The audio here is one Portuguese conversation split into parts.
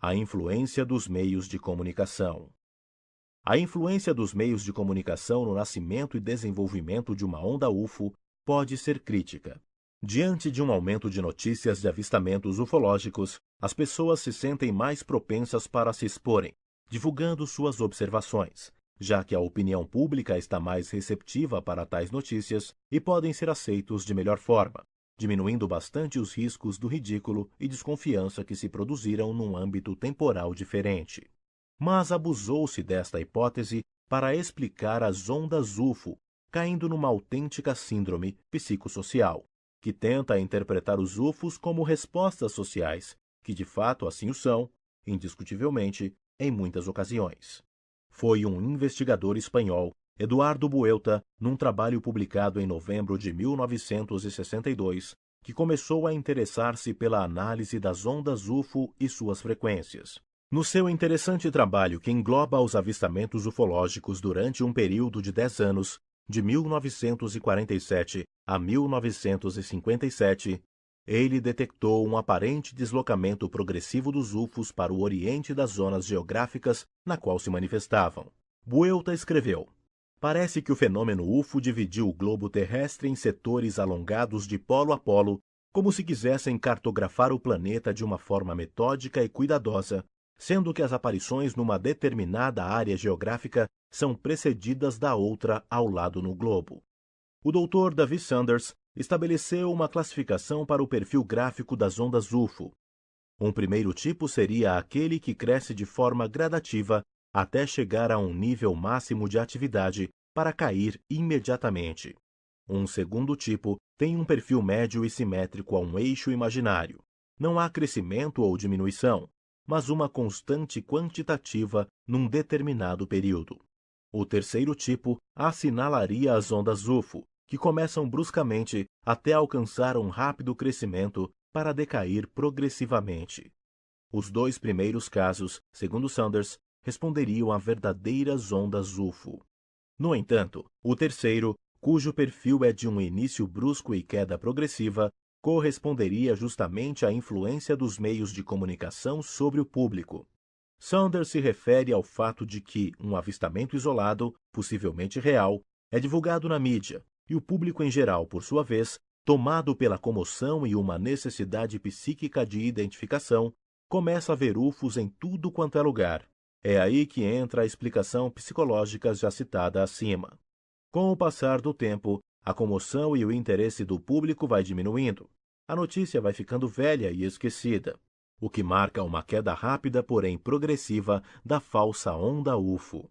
A influência dos meios de comunicação. A influência dos meios de comunicação no nascimento e desenvolvimento de uma onda UFO pode ser crítica. Diante de um aumento de notícias de avistamentos ufológicos, as pessoas se sentem mais propensas para se exporem, divulgando suas observações, já que a opinião pública está mais receptiva para tais notícias e podem ser aceitos de melhor forma, diminuindo bastante os riscos do ridículo e desconfiança que se produziram num âmbito temporal diferente. Mas abusou-se desta hipótese para explicar as ondas UFO, caindo numa autêntica síndrome psicossocial, que tenta interpretar os UFOs como respostas sociais, que de fato assim o são, indiscutivelmente, em muitas ocasiões. Foi um investigador espanhol, Eduardo Buelta, num trabalho publicado em novembro de 1962, que começou a interessar-se pela análise das ondas UFO e suas frequências. No seu interessante trabalho que engloba os avistamentos ufológicos durante um período de 10 anos, de 1947 a 1957, ele detectou um aparente deslocamento progressivo dos UFOs para o oriente das zonas geográficas na qual se manifestavam. Buelta escreveu: "Parece que o fenômeno UFO dividiu o globo terrestre em setores alongados de polo a polo, como se quisessem cartografar o planeta de uma forma metódica e cuidadosa, sendo que as aparições numa determinada área geográfica são precedidas da outra ao lado no globo." O Dr. David Sanders estabeleceu uma classificação para o perfil gráfico das ondas UFO. Um primeiro tipo seria aquele que cresce de forma gradativa até chegar a um nível máximo de atividade para cair imediatamente. Um segundo tipo tem um perfil médio e simétrico a um eixo imaginário. Não há crescimento ou diminuição, mas uma constante quantitativa num determinado período. O terceiro tipo assinalaria as ondas UFO, que começam bruscamente até alcançar um rápido crescimento para decair progressivamente. Os dois primeiros casos, segundo Sanders, responderiam a verdadeiras ondas UFO. No entanto, o terceiro, cujo perfil é de um início brusco e queda progressiva, corresponderia justamente à influência dos meios de comunicação sobre o público. Sanders se refere ao fato de que um avistamento isolado, possivelmente real, é divulgado na mídia, e o público em geral, por sua vez, tomado pela comoção e uma necessidade psíquica de identificação, começa a ver UFOs em tudo quanto é lugar. É aí que entra a explicação psicológica já citada acima. Com o passar do tempo, a comoção e o interesse do público vai diminuindo. A notícia vai ficando velha e esquecida, o que marca uma queda rápida, porém progressiva, da falsa onda UFO.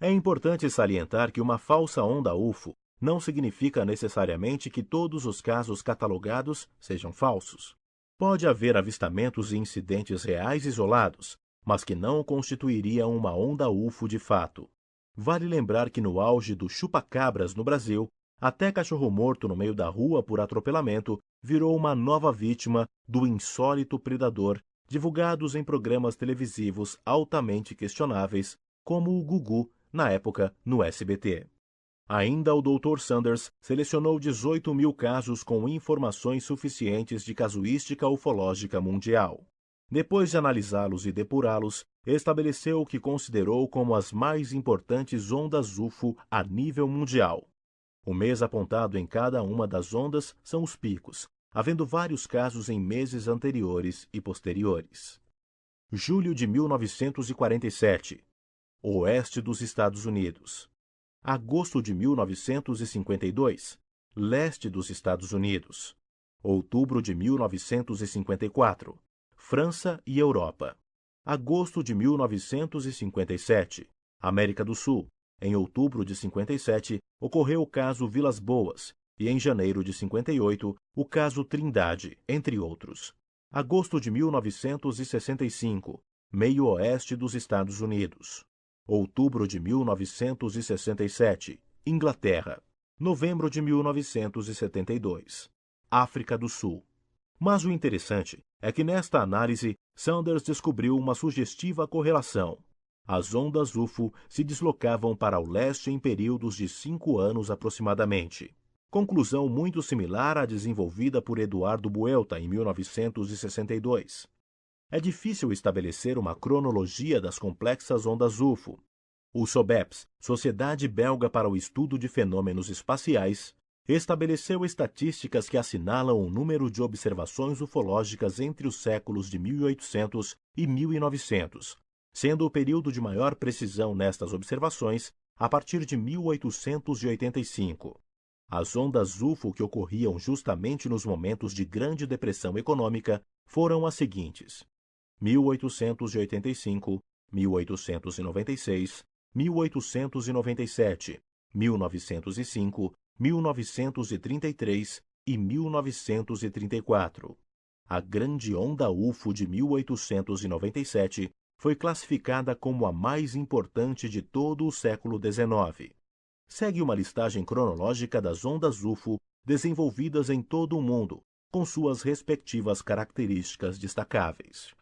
É importante salientar que uma falsa onda UFO não significa necessariamente que todos os casos catalogados sejam falsos. Pode haver avistamentos e incidentes reais isolados, mas que não constituiriam uma onda UFO de fato. Vale lembrar que no auge do chupa-cabras no Brasil, até cachorro morto no meio da rua por atropelamento virou uma nova vítima do insólito predador, divulgados em programas televisivos altamente questionáveis, como o Gugu, na época, no SBT. Ainda o Dr. Sanders selecionou 18.000 casos com informações suficientes de casuística ufológica mundial. Depois de analisá-los e depurá-los, estabeleceu o que considerou como as mais importantes ondas UFO a nível mundial. O mês apontado em cada uma das ondas são os picos, havendo vários casos em meses anteriores e posteriores. Julho de 1947. Oeste dos Estados Unidos. Agosto de 1952, leste dos Estados Unidos. Outubro de 1954, França e Europa. Agosto de 1957, América do Sul. Em outubro de 57, ocorreu o caso Vilas Boas, e em janeiro de 58, o caso Trindade, entre outros. Agosto de 1965, meio oeste dos Estados Unidos. Outubro de 1967, Inglaterra. Novembro de 1972, África do Sul. Mas o interessante é que nesta análise, Sanders descobriu uma sugestiva correlação. As ondas UFO se deslocavam para o leste em períodos de 5 anos aproximadamente. Conclusão muito similar à desenvolvida por Eduardo Buelta em 1962. É difícil estabelecer uma cronologia das complexas ondas UFO. O SOBEPS, Sociedade Belga para o Estudo de Fenômenos Espaciais, estabeleceu estatísticas que assinalam o número de observações ufológicas entre os séculos de 1800 e 1900, sendo o período de maior precisão nestas observações a partir de 1885. As ondas UFO que ocorriam justamente nos momentos de Grande Depressão Econômica foram as seguintes: 1885, 1896, 1897, 1905, 1933 e 1934. A Grande Onda UFO de 1897 foi classificada como a mais importante de todo o século XIX. Segue uma listagem cronológica das ondas UFO desenvolvidas em todo o mundo, com suas respectivas características destacáveis.